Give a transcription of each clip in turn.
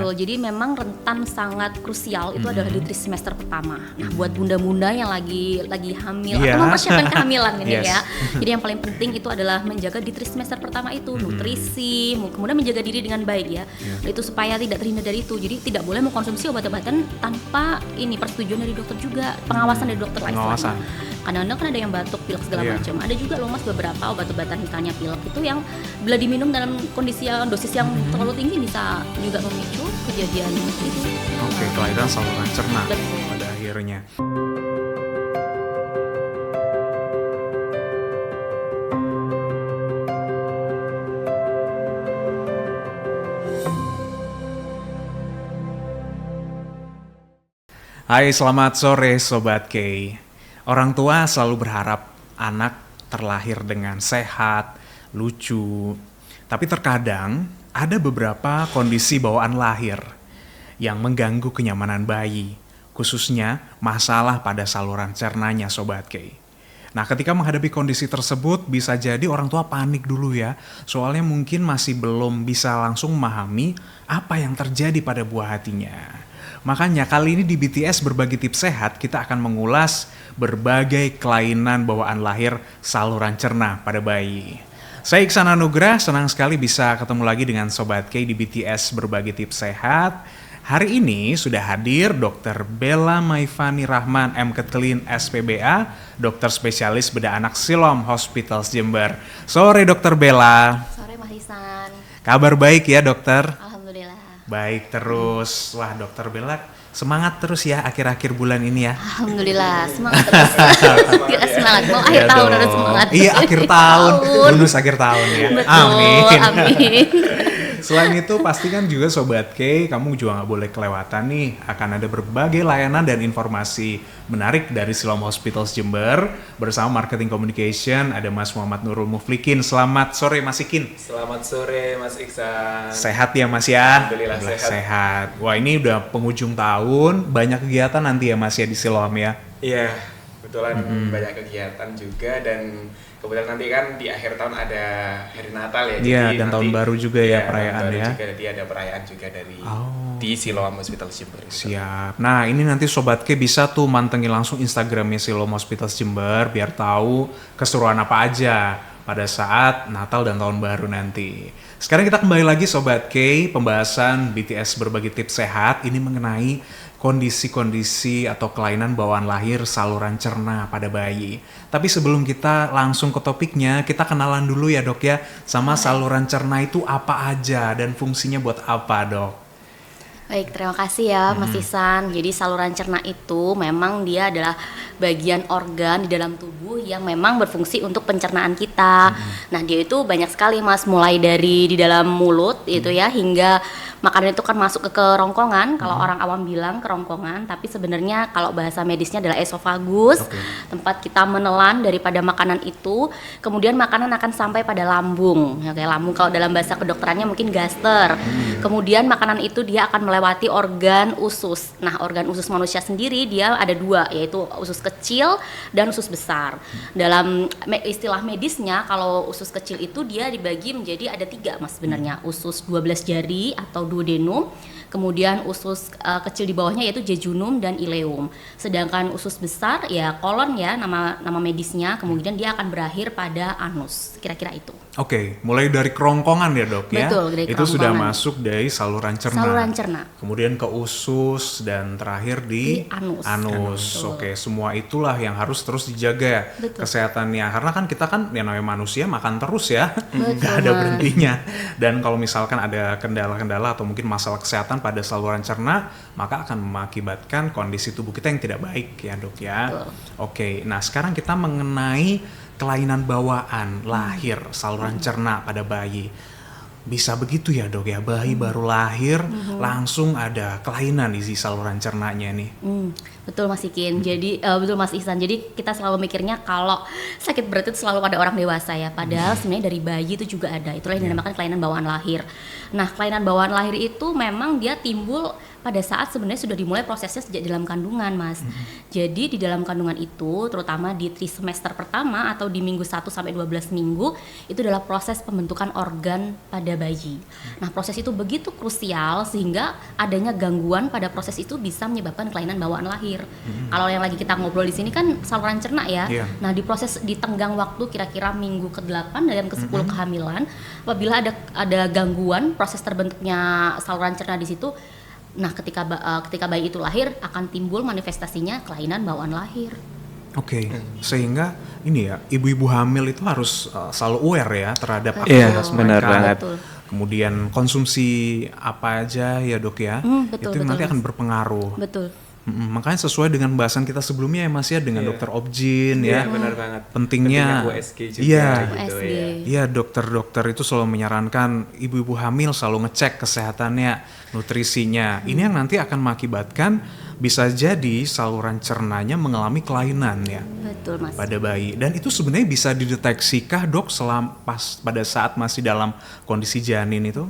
Betul, jadi memang rentan sangat krusial itu adalah di trimester pertama. Nah, buat bunda-bunda yang lagi hamil atau mempersiapkan kehamilan ini ya. Jadi yang paling penting itu adalah menjaga di trimester pertama itu nutrisi, kemudian menjaga diri dengan baik ya. Itu supaya tidak terhindar dari itu. Jadi tidak boleh mengkonsumsi obat-obatan tanpa ini persetujuan dari dokter juga, pengawasan dari dokter lah istilahnya. Kadang-kadang kan ada yang batuk, pilek segala macam. Ada juga loh Mas beberapa obat-obatan misalnya pilek itu yang bila diminum dalam kondisi yang dosis yang terlalu tinggi bisa juga memicu kejadian itu. Oke, kelainan saluran cerna pada akhirnya. Hai, selamat sore Sobat K. Orang tua selalu berharap anak terlahir dengan sehat, lucu. Tapi terkadang ada beberapa kondisi bawaan lahir yang mengganggu kenyamanan bayi, khususnya masalah pada saluran cernanya Sobat K. Nah, ketika menghadapi kondisi tersebut bisa jadi orang tua panik dulu ya, soalnya mungkin masih belum bisa langsung memahami apa yang terjadi pada buah hatinya. Makanya kali ini di BTS Berbagi Tips Sehat kita akan mengulas berbagai kelainan bawaan lahir saluran cerna pada bayi. Saya Iksan Anugrah, senang sekali bisa ketemu lagi dengan Sobat K di BTS Berbagi Tips Sehat. Hari ini sudah hadir Dr. Bella Maifani Rahman M. Ketlin SPBA, dokter spesialis bedah anak Siloam Hospitals Jember. Sore Dr. Bella. Sore Mas Ihsan. Kabar baik ya dokter? Alhamdulillah. Baik terus. Wah, Dokter Bella semangat terus ya akhir-akhir bulan ini ya. Alhamdulillah, semangat terus. Tidak semangat, mau akhir tahun harus semangat. Iya, akhir tahun. Bonus akhir tahun ya. Betul, amin. Selain itu pastikan juga Sobat K, kamu juga nggak boleh kelewatan nih. Akan ada berbagai layanan dan informasi menarik dari Siloam Hospitals Jember. Bersama Marketing Communication ada Mas Muhammad Nurul Muflikin. Selamat sore Mas Ikin. Selamat sore Mas Iksan. Sehat ya Mas ya? Alhamdulillah sehat. Wah, ini udah penghujung tahun, banyak kegiatan nanti ya Mas ya di Siloam ya? Iya, kebetulan banyak kegiatan juga dan kebetulan nanti kan di akhir tahun ada hari Natal ya. Iya, dan tahun baru juga ya perayaan ya. Jadi ada perayaan juga dari di Siloam Hospital Jember. Siap. Nah, ini nanti Sobat K bisa tuh mantengin langsung Instagramnya Siloam Hospital Jember biar tahu keseruan apa aja pada saat Natal dan tahun baru nanti. Sekarang kita kembali lagi Sobat K, pembahasan BTS Berbagi Tips Sehat ini mengenai kondisi-kondisi atau kelainan bawaan lahir saluran cerna pada bayi. Tapi sebelum kita langsung ke topiknya, kita kenalan dulu ya dok ya, sama saluran cerna itu apa aja dan fungsinya buat apa dok? Baik, terima kasih ya Mas Ihsan. Jadi saluran cerna itu memang dia adalah bagian organ di dalam tubuh yang memang berfungsi untuk pencernaan kita. Nah, dia itu banyak sekali Mas, mulai dari di dalam mulut itu ya hingga makanan itu kan masuk ke kerongkongan. Kalau orang awam bilang kerongkongan, tapi sebenarnya kalau bahasa medisnya adalah esofagus, tempat kita menelan daripada makanan itu. Kemudian makanan akan sampai pada lambung, ya kayak lambung kalau dalam bahasa kedokterannya mungkin gaster. Kemudian makanan itu dia akan melewati organ usus. Nah, organ usus manusia sendiri dia ada dua, yaitu usus kecil dan usus besar. Dalam istilah medisnya, kalau usus kecil itu dia dibagi menjadi ada 3 Mas sebenarnya, usus 12 jari atau duodenum, kemudian usus kecil di bawahnya yaitu jejunum dan ileum. Sedangkan usus besar ya kolon ya nama medisnya, kemudian dia akan berakhir pada anus. Kira-kira itu. Oke, mulai dari kerongkongan ya dok ya. Betul, dari itu sudah kerongkongan. masuk dari saluran cerna. Saluran cerna. Kemudian ke usus dan terakhir di anus. Oke, semua itulah yang harus terus dijaga kesehatannya. Karena kan kita kan yang namanya manusia makan terus ya, nggak ada berhentinya. Dan kalau misalkan ada kendala-kendala atau mungkin masalah kesehatan pada saluran cerna, maka akan mengakibatkan kondisi tubuh kita yang tidak baik ya dok ya. Oke, nah sekarang kita mengenai kelainan bawaan lahir saluran cerna pada bayi. Bisa begitu ya dok ya, bayi baru lahir langsung ada kelainan di saluran cernanya nih. Betul Mas Ikin. Jadi betul Mas Ihsan. Jadi kita selalu mikirnya kalau sakit berat itu selalu pada orang dewasa ya. Padahal sebenarnya dari bayi itu juga ada. Itulah yang dinamakan kelainan bawaan lahir. Nah, kelainan bawaan lahir itu memang dia timbul pada saat sebenarnya sudah dimulai prosesnya sejak dalam kandungan, Mas. Jadi di dalam kandungan itu, terutama di trimester pertama atau di minggu 1 sampai 12 minggu, itu adalah proses pembentukan organ pada bayi. Nah, proses itu begitu krusial sehingga adanya gangguan pada proses itu bisa menyebabkan kelainan bawaan lahir. Kalau yang lagi kita ngobrol di sini kan saluran cerna ya. Nah, di proses di tenggang waktu kira-kira minggu ke-8 dan ke-10 kehamilan, apabila ada gangguan proses terbentuknya saluran cerna di situ. Nah, ketika bayi itu lahir akan timbul manifestasinya kelainan bawaan lahir. Oke, sehingga ini ya, ibu-ibu hamil itu harus selalu aware ya terhadap Iya, aktivitas benar mereka. banget. Betul. Kemudian konsumsi apa aja ya dok ya, Betul, itu betul, nanti akan Mas. berpengaruh. Betul. Makanya sesuai dengan bahasan kita sebelumnya ya Mas ya, dengan dokter Obgyn ya. Iya, benar banget. Pentingnya USG juga iya. gitu USG. ya. Iya, dokter-dokter itu selalu menyarankan ibu-ibu hamil selalu ngecek kesehatannya, nutrisinya. Ini yang nanti akan mengakibatkan bisa jadi saluran cernanya mengalami kelainan ya Betul, Mas. pada bayi. Dan itu sebenarnya bisa dideteksikah dok pada saat masih dalam kondisi janin itu?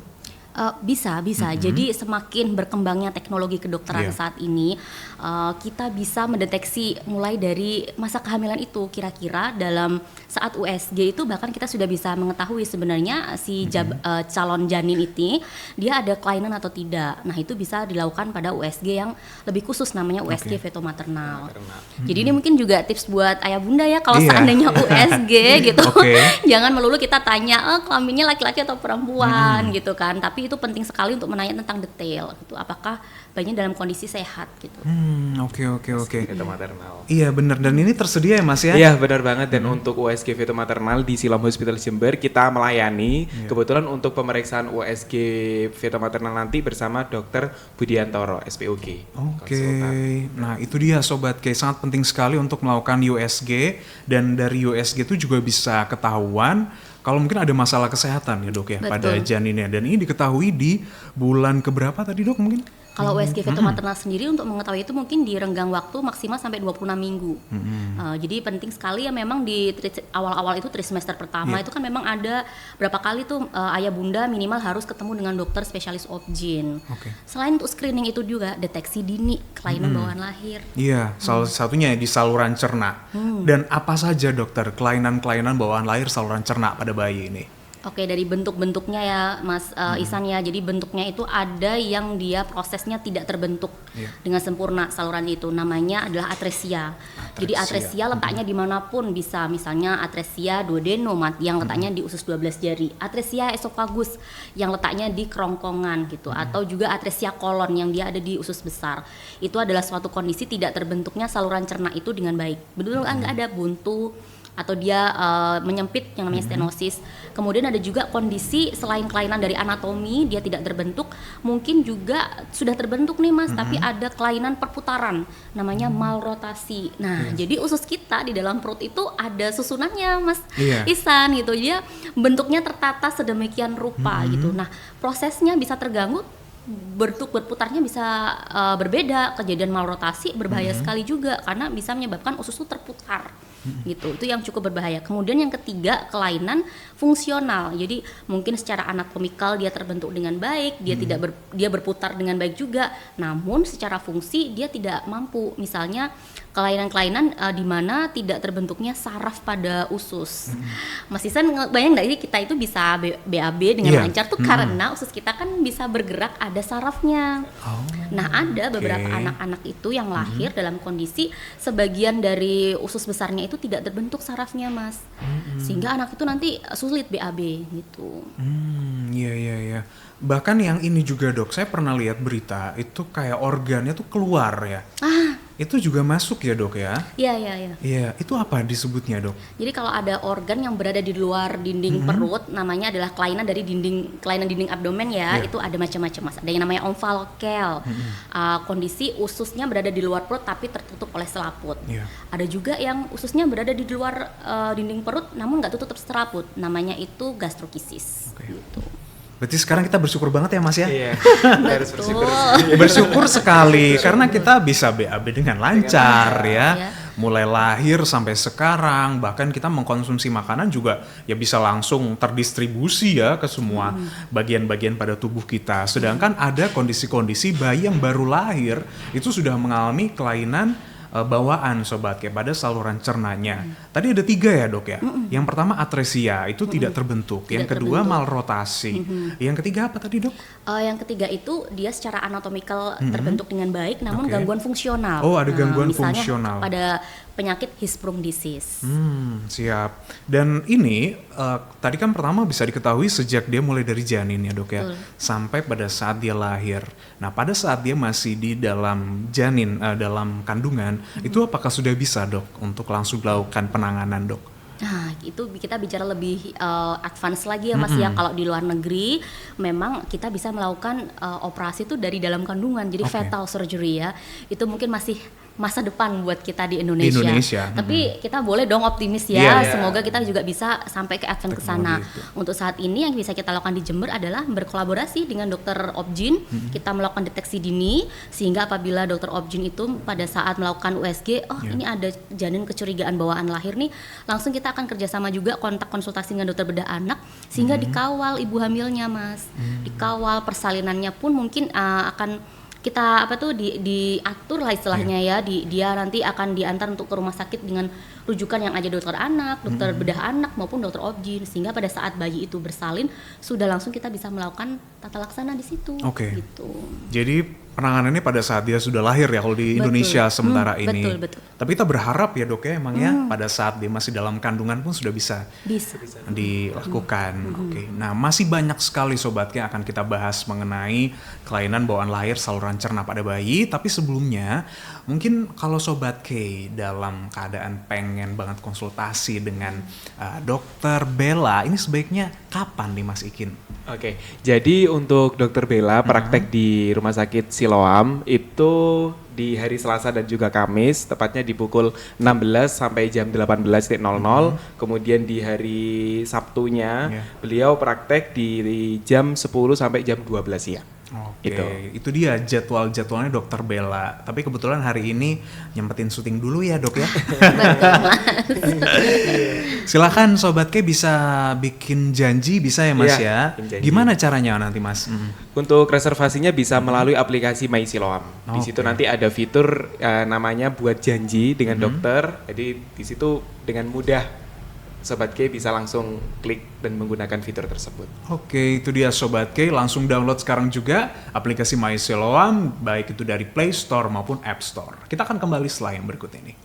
Bisa. Jadi semakin berkembangnya teknologi kedokteran Iya. saat ini, kita bisa mendeteksi mulai dari masa kehamilan itu. Kira-kira dalam saat USG itu bahkan kita sudah bisa mengetahui sebenarnya si calon janin ini dia ada kelainan atau tidak. Nah, itu bisa dilakukan pada USG yang lebih khusus, namanya USG fetomaternal. Jadi ini mungkin juga tips buat ayah bunda ya, kalau Iya. seandainya USG gitu. Oke. Jangan melulu kita tanya kelaminnya laki-laki atau perempuan gitu kan, tapi itu penting sekali untuk menanya tentang detail gitu, apakah bayinya dalam kondisi sehat gitu. Oke. Itu maternal. Iya benar, dan ini tersedia ya Mas ya? Iya benar banget, dan untuk USG Fetomaternal di Siloam Hospital Jember kita melayani kebetulan untuk pemeriksaan USG Fetomaternal nanti bersama Dr. Budiantoro SPOG. Oke, konsultan. nah itu dia Sobat K, sangat penting sekali untuk melakukan USG, dan dari USG itu juga bisa ketahuan kalau mungkin ada masalah kesehatan ya dok ya. Betul. Pada janinnya, dan ini diketahui di bulan keberapa tadi dok mungkin? Kalau USG fetomaternal sendiri untuk mengetahui itu mungkin di renggang waktu maksimal sampai 26 minggu. Jadi penting sekali ya, memang di awal-awal itu trimester pertama itu kan memang ada berapa kali tuh ayah bunda minimal harus ketemu dengan dokter spesialis Obgyn. Oke. Selain untuk screening itu juga deteksi dini kelainan bawaan lahir. Iya, salah satunya di saluran cerna. Dan apa saja dokter kelainan-kelainan bawaan lahir saluran cerna pada bayi ini? Oke, dari bentuk-bentuknya ya Mas Ihsan ya. Jadi bentuknya itu ada yang dia prosesnya tidak terbentuk dengan sempurna saluran itu. Namanya adalah atresia. Jadi atresia letaknya dimanapun bisa. Misalnya atresia duodenum yang letaknya di usus 12 jari. Atresia esophagus yang letaknya di kerongkongan gitu. Atau juga atresia kolon yang dia ada di usus besar. Itu adalah suatu kondisi tidak terbentuknya saluran cerna itu dengan baik. Betul kan, nggak ada buntu atau dia menyempit yang namanya stenosis. Kemudian ada juga kondisi selain kelainan dari anatomi dia tidak terbentuk, mungkin juga sudah terbentuk nih Mas, tapi ada kelainan perputaran namanya malrotasi. Nah, jadi usus kita di dalam perut itu ada susunannya Mas Ihsan gitu. Dia bentuknya tertata sedemikian rupa gitu. Nah, prosesnya bisa terganggu, bentuk berputarnya bisa berbeda. Kejadian malrotasi berbahaya sekali juga karena bisa menyebabkan usus itu terputar gitu. Itu yang cukup berbahaya. Kemudian yang ketiga, kelainan fungsional. Jadi mungkin secara anatomikal dia terbentuk dengan baik, dia dia berputar dengan baik juga, namun secara fungsi dia tidak mampu. Misalnya kelainan-kelainan di mana tidak terbentuknya saraf pada usus. Mas Ihsan bayang nggak sih kita itu bisa BAB dengan lancar tuh karena usus kita kan bisa bergerak, ada sarafnya. Nah, ada beberapa anak-anak itu yang lahir dalam kondisi sebagian dari usus besarnya itu tidak terbentuk sarafnya Mas, sehingga anak itu nanti sulit BAB gitu. Iya. Bahkan yang ini juga dok, saya pernah lihat berita itu kayak organnya tuh keluar ya. Itu juga masuk ya dok ya? Iya. Iya, itu apa disebutnya dok? Jadi kalau ada organ yang berada di luar dinding perut, namanya adalah kelainan dinding abdomen ya. Itu ada macam-macam Mas. Ada yang namanya omfalokel. Kondisi ususnya berada di luar perut tapi tertutup oleh selaput. Ada juga yang ususnya berada di luar dinding perut namun nggak tertutup selaput. Namanya itu gastrokisis. Gitu. Berarti sekarang kita bersyukur banget ya Mas ya. Iya, kita harus bersyukur. Bersyukur sekali karena kita bisa BAB dengan lancar ya. Iya. Mulai lahir sampai sekarang, bahkan kita mengkonsumsi makanan juga ya bisa langsung terdistribusi ya ke semua bagian-bagian pada tubuh kita. Sedangkan ada kondisi-kondisi bayi yang baru lahir itu sudah mengalami kelainan bawaan Sobat K pada saluran cernanya. Tadi ada 3 ya dok ya. Yang pertama atresia itu tidak terbentuk. Yang kedua malrotasi. Yang ketiga apa tadi dok? Yang ketiga itu dia secara anatomikal terbentuk dengan baik, namun Oke. gangguan fungsional. Oh, ada gangguan misalnya fungsional. pada penyakit Hirschsprung disease. Siap. Dan ini tadi kan pertama bisa diketahui sejak dia mulai dari janin ya dok ya, Betul. sampai pada saat dia lahir. Nah pada saat dia masih di dalam janin, dalam kandungan, itu apakah sudah bisa dok untuk langsung dilakukan penanganan dok? Nah, itu kita bicara lebih advance lagi ya Mas ya. Kalau di luar negeri memang kita bisa melakukan operasi itu dari dalam kandungan. Jadi Oke. fetal surgery ya. Itu mungkin masih masa depan buat kita di Indonesia. Indonesia, Tapi kita boleh dong optimis ya. Iya. Semoga kita juga bisa sampai ke advance ke sana. Teknologi itu. Untuk saat ini yang bisa kita lakukan di Jember adalah berkolaborasi dengan dokter Obgyn. Kita melakukan deteksi dini sehingga apabila dokter Obgyn itu pada saat melakukan USG, ini ada janin kecurigaan bawaan lahir nih, langsung kita akan kerjasama juga kontak konsultasi dengan dokter bedah anak sehingga dikawal ibu hamilnya Mas, dikawal persalinannya pun mungkin akan kita diatur lah istilahnya ya, dia nanti akan diantar untuk ke rumah sakit dengan rujukan yang ada dokter anak, dokter bedah anak maupun dokter Obgyn, sehingga pada saat bayi itu bersalin sudah langsung kita bisa melakukan tata laksana di situ. Oke. Gitu. Jadi penanganannya pada saat dia sudah lahir ya kalau di Betul. Indonesia sementara ini. Betul. Tapi kita berharap ya dok ya emang ya pada saat dia masih dalam kandungan pun sudah bisa Bisa. dilakukan. Oke. Nah, masih banyak sekali sobat yang akan kita bahas mengenai kelainan bawaan lahir saluran cerna pada bayi, tapi sebelumnya mungkin kalau sobat K dalam keadaan pengen banget konsultasi dengan dokter Bella, ini sebaiknya kapan nih Mas Ikin? Oke, jadi untuk dokter Bella praktek di Rumah Sakit Siloam itu di hari Selasa dan juga Kamis, tepatnya di pukul 16 sampai jam 18.00. Kemudian di hari Sabtunya beliau praktek di jam 10 sampai jam 12 siang. Oke, Gitu. itu dia jadwalnya dokter Bella. Tapi kebetulan hari ini nyempetin syuting dulu ya dok ya. Silakan sobat K bisa bikin janji bisa ya Mas Iya, ya. bikin janji. Gimana caranya nanti Mas? Untuk reservasinya bisa melalui aplikasi My Siloam. Di situ Oke. nanti ada fitur namanya buat janji dengan dokter. Jadi di situ dengan mudah Sobat K bisa langsung klik dan menggunakan fitur tersebut. Oke, itu dia Sobat K. Langsung download sekarang juga aplikasi My Siloam, baik itu dari Play Store maupun App Store. Kita akan kembali setelah yang berikut ini.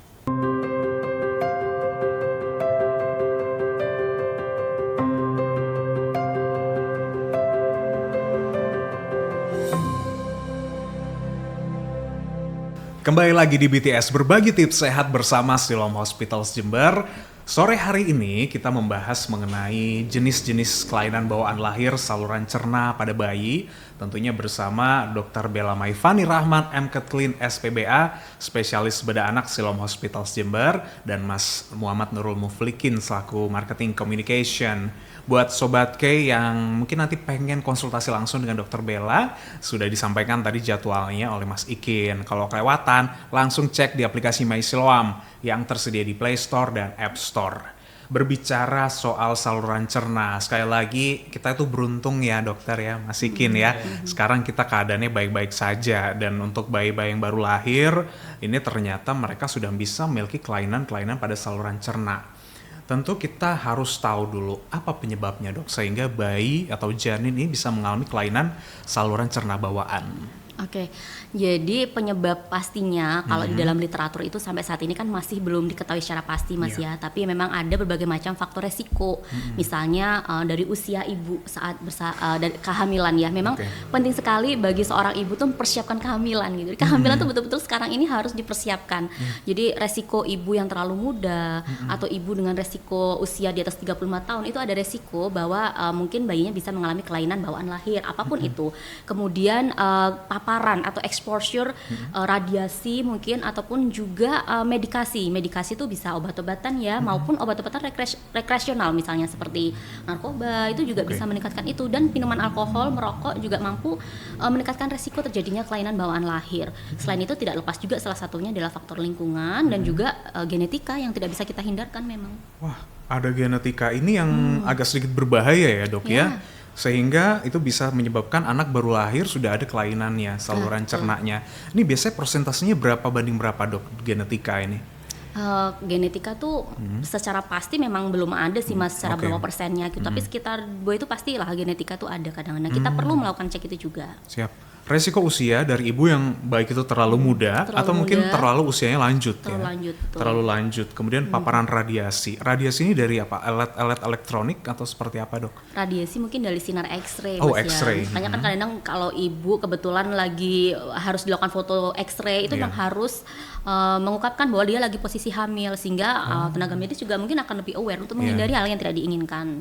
Kembali lagi di BTS Berbagi Tips Sehat bersama Siloam Hospitals Jember. Sore hari ini kita membahas mengenai jenis-jenis kelainan bawaan lahir saluran cerna pada bayi, tentunya bersama Dr. Bella Maifani Rahman, MKet Clean SPBA, spesialis bedah anak Siloam Hospitals Jember, dan Mas Muhammad Nurul Muflikin selaku Marketing Communication. Buat Sobat K yang mungkin nanti pengen konsultasi langsung dengan Dr. Bella, sudah disampaikan tadi jadwalnya oleh Mas Ikin. Kalau kelewatan, langsung cek di aplikasi My Siloam yang tersedia di Play Store dan App Store. Berbicara soal saluran cerna, sekali lagi kita itu beruntung ya dokter ya, Mas Ikin ya. Sekarang kita keadaannya baik-baik saja, dan untuk bayi-bayi yang baru lahir, ini ternyata mereka sudah bisa memiliki kelainan-kelainan pada saluran cerna. Tentu kita harus tahu dulu apa penyebabnya dok, sehingga bayi atau janin ini bisa mengalami kelainan saluran cerna bawaan. Oke, jadi penyebab pastinya kalau di dalam literatur itu sampai saat ini kan masih belum diketahui secara pasti Mas ya. Tapi memang ada berbagai macam faktor resiko. Misalnya dari usia ibu saat dari kehamilan ya. Memang penting sekali bagi seorang ibu tuh mempersiapkan kehamilan gitu. Kehamilan tuh betul-betul sekarang ini harus dipersiapkan. Jadi resiko ibu yang terlalu muda atau ibu dengan resiko usia di atas 35 tahun itu ada resiko bahwa mungkin bayinya bisa mengalami kelainan bawaan lahir apapun itu. Kemudian papa paparan atau exposure radiasi mungkin ataupun juga medikasi itu bisa obat-obatan ya maupun obat-obatan rekreasional misalnya seperti narkoba itu juga bisa meningkatkan itu, dan minuman alkohol, merokok juga mampu meningkatkan resiko terjadinya kelainan bawaan lahir. Selain itu tidak lepas juga salah satunya adalah faktor lingkungan dan juga genetika yang tidak bisa kita hindarkan memang. Wah, ada genetika ini yang agak sedikit berbahaya ya dok ya, sehingga itu bisa menyebabkan anak baru lahir sudah ada kelainannya, saluran cernanya. Ini biasanya persentasenya berapa banding berapa dok genetika ini? Genetika tuh secara pasti memang belum ada sih mas secara berapa persennya gitu, tapi sekitar itu pastilah genetika tuh ada kadang-kadang. Kita perlu melakukan cek itu juga. Siap. Resiko usia dari ibu yang baik itu terlalu muda atau mungkin terlalu usianya lanjut terlalu lanjut. Kemudian paparan radiasi ini dari apa? Alat elektronik atau seperti apa dok? Radiasi mungkin dari sinar X-ray X-ray. ya. Makanya kan kadang-kadang kalau ibu kebetulan lagi harus dilakukan foto X-ray itu memang harus mengungkapkan bahwa dia lagi posisi hamil, sehingga tenaga medis juga mungkin akan lebih aware untuk menghindari hal yang tidak diinginkan.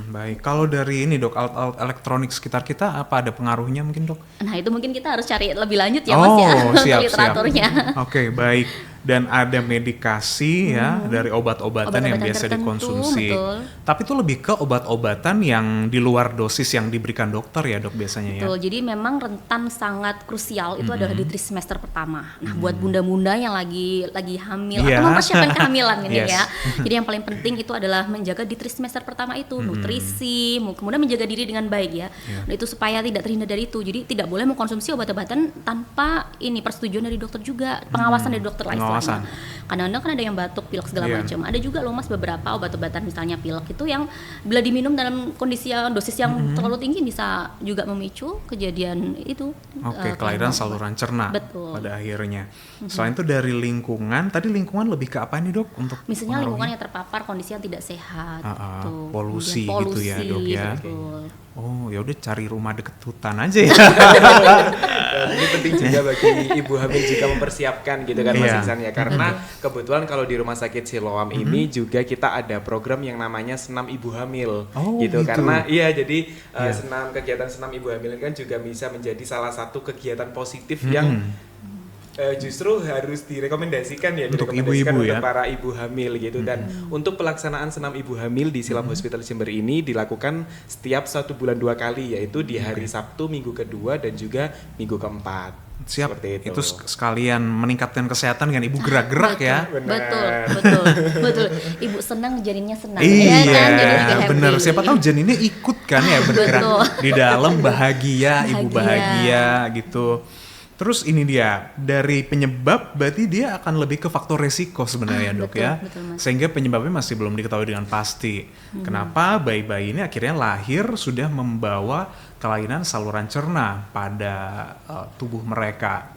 Baik, kalau dari ini dok, alat elektronik sekitar kita apa ada pengaruhnya mungkin dok? Nah itu mungkin kita harus cari lebih lanjut ya mas ya untuk literaturnya. Oke, baik. Dan ada medikasi ya dari obat-obatan yang biasa tertentu, dikonsumsi. Betul. Tapi itu lebih ke obat-obatan yang di luar dosis yang diberikan dokter ya dok biasanya ya. Betul. Jadi memang rentan sangat krusial itu adalah di trimester pertama. Nah buat bunda-bunda yang lagi hamil atau mempersiapkan kehamilan ini ya. Jadi yang paling penting itu adalah menjaga di trimester pertama itu nutrisi, kemudian menjaga diri dengan baik ya. Nah, itu supaya tidak terhindar dari itu. Jadi tidak boleh mengkonsumsi obat-obatan tanpa ini persetujuan dari dokter juga, pengawasan dari dokter lain. Kadang-kadang kan ada yang batuk, pilek segala macam. Ada juga loh mas beberapa obat-obatan misalnya pilek itu yang bila diminum dalam kondisi dosis yang terlalu tinggi bisa juga memicu kejadian itu. Kelainan saluran cerna. Betul. Pada akhirnya. Selain itu dari lingkungan, tadi lingkungan lebih ke apa nih dok? Untuk misalnya lingkungan yang terpapar kondisi yang tidak sehat. Polusi gitu ya dok ya. Betul. Oh ya udah cari rumah deket hutan aja ya. Ini penting juga bagi ibu hamil juga mempersiapkan gitu kan Mas Iksan ya, karena kebetulan kalau di Rumah Sakit Siloam ini juga kita ada program yang namanya Senam Ibu Hamil gitu. Karena jadi kegiatan senam ibu hamil ini kan juga bisa menjadi salah satu kegiatan positif yang justru harus direkomendasikan ya untuk ibu-ibu ya, untuk para ibu hamil gitu. Dan untuk pelaksanaan senam ibu hamil di Siloam Hospital Jember ini dilakukan setiap 1 bulan 2 kali, yaitu di hari Sabtu minggu kedua dan juga minggu keempat. Siap, itu sekalian meningkatkan kesehatan kan ibu gerak-gerak ya. Betul. Ibu senang janinnya senang. Iya kan? Bener, siapa tahu janinnya ikut kan ya bergerak di dalam bahagia, ibu bahagia gitu. Terus ini dia, dari penyebab berarti dia akan lebih ke faktor resiko sebenarnya dok ya. Betul, sehingga penyebabnya masih belum diketahui dengan pasti. Kenapa bayi-bayi ini akhirnya lahir sudah membawa kelainan saluran cerna pada tubuh mereka.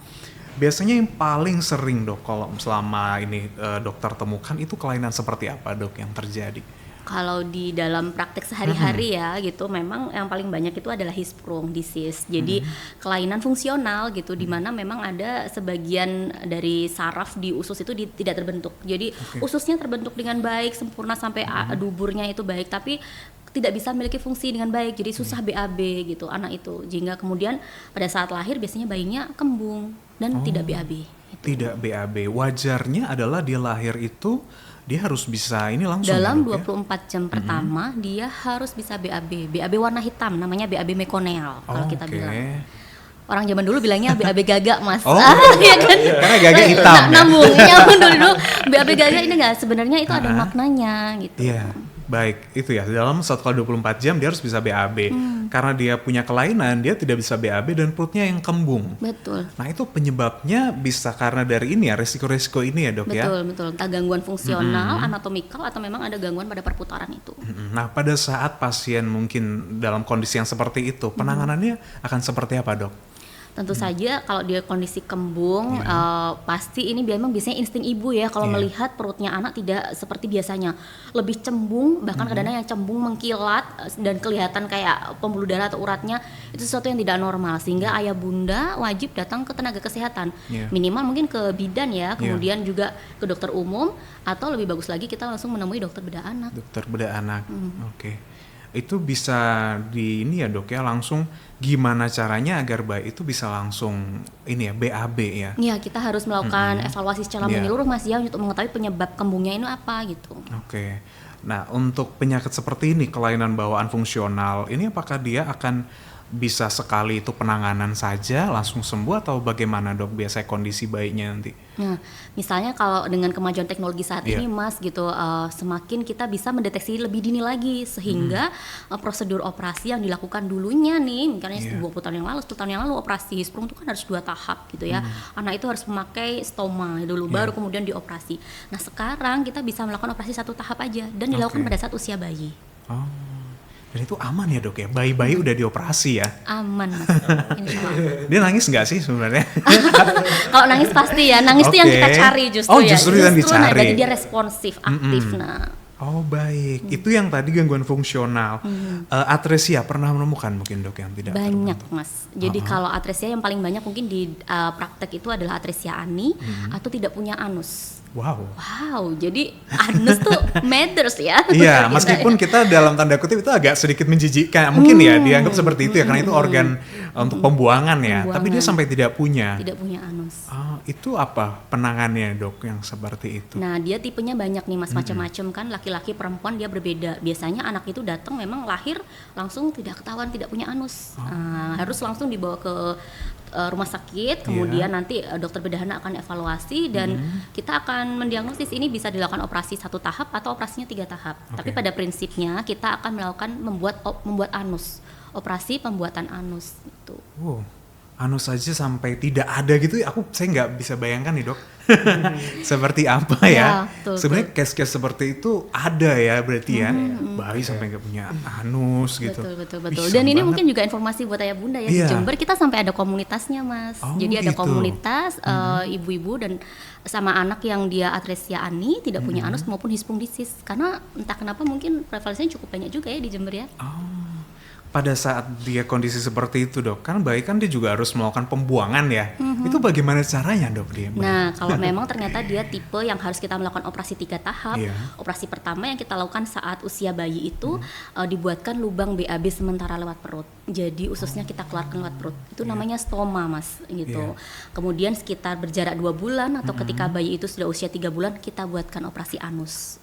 Biasanya yang paling sering dok kalau selama ini dokter temukan itu kelainan seperti apa dok yang terjadi? Kalau di dalam praktek sehari-hari ya gitu, memang yang paling banyak itu adalah Hirschsprung disease. Jadi kelainan fungsional gitu, di mana memang ada sebagian dari saraf di usus itu tidak terbentuk. Jadi ususnya terbentuk dengan baik, sempurna sampai duburnya itu baik, tapi tidak bisa memiliki fungsi dengan baik. Jadi susah BAB gitu anak itu. Sehingga kemudian pada saat lahir biasanya bayinya kembung dan tidak BAB. Gitu. Tidak BAB. Wajarnya adalah dia lahir itu dia harus bisa ini langsung dalam 24 jam pertama dia harus bisa BAB warna hitam, namanya BAB mekoneal kalau kita bilang. Orang zaman dulu bilangnya BAB gagak mas. Ya kan? Karena gagak hitam. Nyambung dulu BAB gagak ini enggak, sebenarnya itu ada maknanya gitu. Iya. Baik, itu ya, dalam 1 kali 24 jam dia harus bisa BAB. Karena dia punya kelainan, dia tidak bisa BAB dan perutnya yang kembung. Betul. Nah itu penyebabnya bisa karena dari ini ya, resiko-resiko ini ya dok ya? Betul. Entah gangguan fungsional, anatomikal, atau memang ada gangguan pada perputaran itu. Nah pada saat pasien mungkin dalam kondisi yang seperti itu, penanganannya akan seperti apa dok? Tentu saja kalau dia kondisi kembung, pasti ini memang biasanya insting ibu ya kalau melihat perutnya anak tidak seperti biasanya, lebih cembung, bahkan kadang-kadang yang cembung mengkilat dan kelihatan kayak pembuluh darah atau uratnya, itu sesuatu yang tidak normal, sehingga ayah bunda wajib datang ke tenaga kesehatan, minimal mungkin ke bidan ya, kemudian juga ke dokter umum, atau lebih bagus lagi kita langsung menemui dokter bedah anak. Dokter bedah anak, oke. itu bisa di ini ya dok ya, langsung gimana caranya agar bayi itu bisa langsung ini ya BAB ya? Ya, kita harus melakukan evaluasi secara Iya. menyeluruh Mas ya untuk mengetahui penyebab kembungnya ini apa gitu. Oke. Nah, untuk penyakit seperti ini, kelainan bawaan fungsional, ini apakah dia akan bisa sekali itu penanganan saja langsung sembuh atau bagaimana dok biasanya kondisi bayinya nanti? Nah, misalnya kalau dengan kemajuan teknologi saat Iya. ini Mas gitu, semakin kita bisa mendeteksi lebih dini lagi sehingga prosedur operasi yang dilakukan dulunya nih, misalnya Iya. 20 tahun yang lalu, 10 tahun yang lalu operasi sprung itu kan harus 2 tahap gitu ya. Anak itu harus memakai stoma dulu Iya. baru kemudian dioperasi. Nah, sekarang kita bisa melakukan operasi 1 tahap aja dan dilakukan Oke. pada saat usia bayi. Oh, dan itu aman ya dok ya? Bayi-bayi udah dioperasi ya? Aman Mas. Insya Allah. Dia nangis nggak sih sebenarnya? Kalau nangis pasti ya, nangis itu yang Oke. kita cari justru Oh, ya. justru yang Nah, dicari. berarti dia responsif, aktif. Nah, Oh baik, itu yang tadi gangguan fungsional. Atresia pernah menemukan mungkin dok yang tidak banyak terbentuk? Mas. Jadi kalau atresia yang paling banyak mungkin di praktek itu adalah atresia ani atau tidak punya anus. Wow. Wow, jadi anus tuh matters ya. Iya, Kita meskipun ya. kita dalam tanda kutip itu agak sedikit menjijikkan, mungkin ya dianggap seperti itu ya, karena itu organ untuk pembuangan ya. Tapi dia Pembuangan. sampai tidak punya. Tidak punya anus. Ah, itu apa penanganannya dok yang seperti itu? Nah, dia tipenya banyak nih Mas, macam-macam kan, laki-laki perempuan dia berbeda. Biasanya anak itu datang memang lahir langsung tidak ketahuan tidak punya anus. Harus langsung dibawa ke rumah sakit, kemudian nanti dokter bedahana akan evaluasi dan kita akan mendiagnosis ini bisa dilakukan operasi 1 tahap atau operasinya 3 tahap. Tapi pada prinsipnya kita akan melakukan membuat anus, operasi pembuatan anus itu. Wow, anus saja sampai tidak ada gitu, saya nggak bisa bayangkan nih dok. Seperti apa Ya, ya? betul, Sebenarnya case-case seperti itu ada ya berarti ya, bayi sampai nggak punya anus gitu. Betul. Wih, Dan serem ini banget. mungkin juga informasi buat ayah bunda ya. Iya. Di Jember kita sampai ada komunitasnya Mas. Oh, Jadi ada gitu. komunitas ibu-ibu dan sama anak yang dia atresia ani, tidak punya anus maupun hispungdisis. Karena entah kenapa mungkin prevalensinya cukup banyak juga ya di Jember ya. Pada saat dia kondisi seperti itu dok, kan bayi kan dia juga harus melakukan pembuangan ya. Itu bagaimana caranya dok dia? Nah, kalau memang ternyata dia tipe yang harus kita melakukan operasi 3 tahap. Iya. Operasi pertama yang kita lakukan saat usia bayi itu dibuatkan lubang BAB sementara lewat perut. Jadi ususnya kita keluarkan lewat perut. Itu namanya stoma, Mas, gitu. Kemudian sekitar berjarak 2 bulan atau ketika bayi itu sudah usia 3 bulan kita buatkan operasi anus.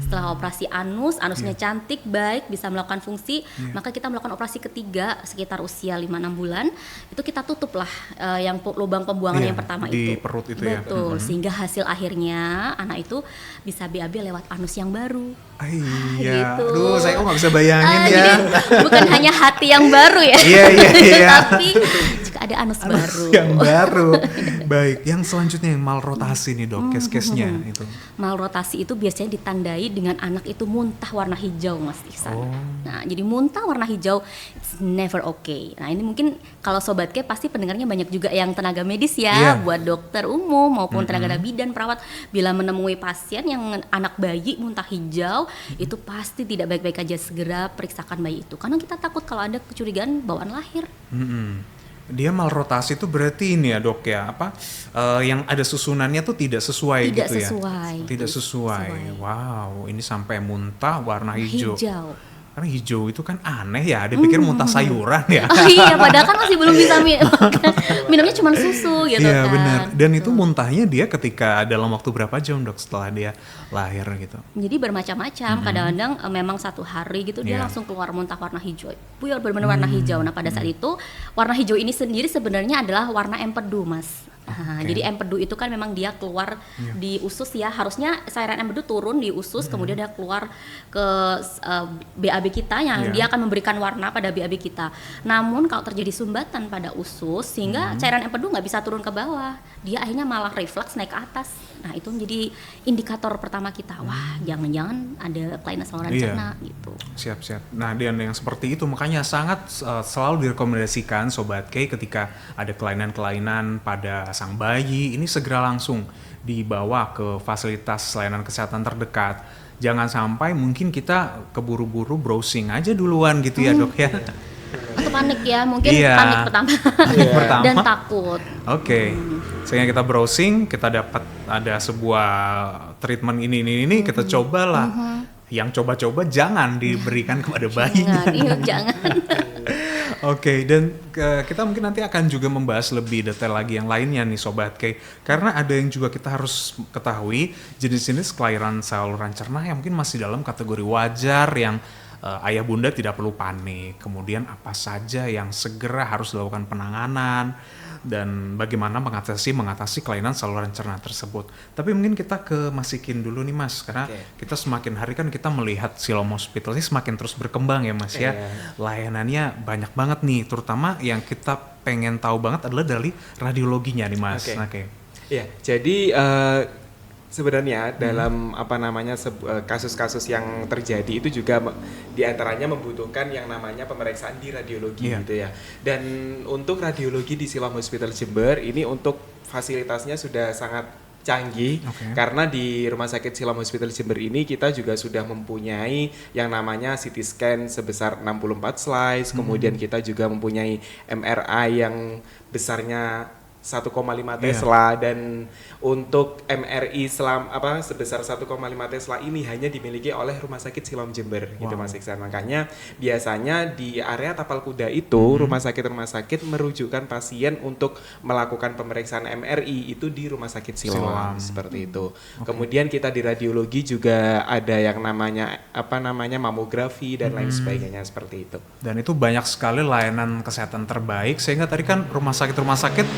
Setelah operasi anusnya cantik, baik, bisa melakukan fungsi, maka kita melakukan operasi ketiga sekitar usia 5-6 bulan. Itu kita tutup lah yang lubang pembuangan Iya, yang pertama di itu. perut itu ya. Betul, sehingga hasil akhirnya anak itu bisa BAB lewat anus yang baru. Iya, Gitu. aduh saya kok nggak bisa bayangin ya. Jadi bukan hanya hati yang baru ya, Iya. tapi juga ada anus baru. Yang baru. Baik, yang selanjutnya yang malrotasi nih dok, case-case-nya itu. Malrotasi itu biasanya ditandai dengan anak itu muntah warna hijau, Mas Ihsan. Oh. Nah, jadi muntah warna hijau it's never okay. Nah, ini mungkin kalau Sobat K pasti pendengarnya banyak juga yang tenaga medis ya, Iya. buat dokter umum maupun tenaga bidan, perawat, bila menemui pasien yang anak bayi muntah hijau, itu pasti tidak baik-baik aja, segera periksakan bayi itu. Karena kita takut kalau ada kecurigaan bawaan lahir. Dia malrotasi itu berarti ini ya dok ya, yang ada susunannya tuh tidak sesuai Tidak gitu ya? sesuai. Tidak sesuai. Wow, ini sampai muntah warna hijau. Karena hijau itu kan aneh ya, dia pikir muntah sayuran ya. Oh iya, padahal kan masih belum bisa minumnya cuma susu gitu Iya kan. benar. Dan itu muntahnya dia ketika dalam waktu berapa jam dok setelah dia lahir gitu? Jadi bermacam-macam. Kadang-kadang memang 1 hari gitu dia Iya. langsung keluar muntah warna hijau. Buyar benar-benar warna hijau. Nah, pada saat itu warna hijau ini sendiri sebenarnya adalah warna empedu, Mas. Jadi empedu itu kan memang dia keluar di usus ya. Harusnya cairan empedu turun di usus, kemudian dia keluar ke BAB kita yang dia akan memberikan warna pada BAB kita. Namun kalau terjadi sumbatan pada usus sehingga cairan empedu nggak bisa turun ke bawah, dia akhirnya malah refleks naik ke atas. Nah, itu menjadi indikator pertama kita. Wah, jangan-jangan ada kelainan saluran cerna gitu. Siap-siap. Nah, dan yang seperti itu makanya sangat selalu direkomendasikan Sobat K ketika ada kelainan-kelainan pada sang bayi, ini segera langsung dibawa ke fasilitas layanan kesehatan terdekat. Jangan sampai mungkin kita keburu-buru browsing aja duluan gitu ya dok ya. Atau panik ya, mungkin Iya. panik pertama. Pertama. Dan takut. Oke. Sehingga kita browsing, kita dapat ada sebuah treatment ini kita cobalah. Yang coba-coba jangan diberikan kepada bayi. Jangan. Oke, dan kita mungkin nanti akan juga membahas lebih detail lagi yang lainnya nih Sobat K. Karena ada yang juga kita harus ketahui, jenis-jenis kelainan saluran cerna yang mungkin masih dalam kategori wajar yang ayah bunda tidak perlu panik. Kemudian apa saja yang segera harus dilakukan penanganan dan bagaimana mengatasi kelainan saluran cerna tersebut. Tapi mungkin kita ke Mas Ikin dulu nih Mas, karena kita semakin hari kan kita melihat Siloam Hospital ini semakin terus berkembang ya Mas ya. Layanannya banyak banget nih, terutama yang kita pengen tahu banget adalah dari radiologinya nih Mas. Iya, jadi sebenarnya dalam kasus-kasus yang terjadi itu juga diantaranya membutuhkan yang namanya pemeriksaan di radiologi gitu ya. Dan untuk radiologi di Siloam Hospital Jember ini untuk fasilitasnya sudah sangat canggih karena di Rumah Sakit Siloam Hospital Jember ini kita juga sudah mempunyai yang namanya CT scan sebesar 64 slice, kemudian kita juga mempunyai MRI yang besarnya 1,5 Tesla dan untuk MRI sebesar 1,5 Tesla ini hanya dimiliki oleh Rumah Sakit Siloam Jember gitu Mas Iksan. Makanya biasanya di area Tapal Kuda itu rumah sakit merujukkan pasien untuk melakukan pemeriksaan MRI itu di Rumah Sakit Siloam seperti itu. Kemudian kita di radiologi juga ada yang namanya mamografi dan lain sebagainya seperti itu. Dan itu banyak sekali layanan kesehatan terbaik sehingga tadi kan rumah sakit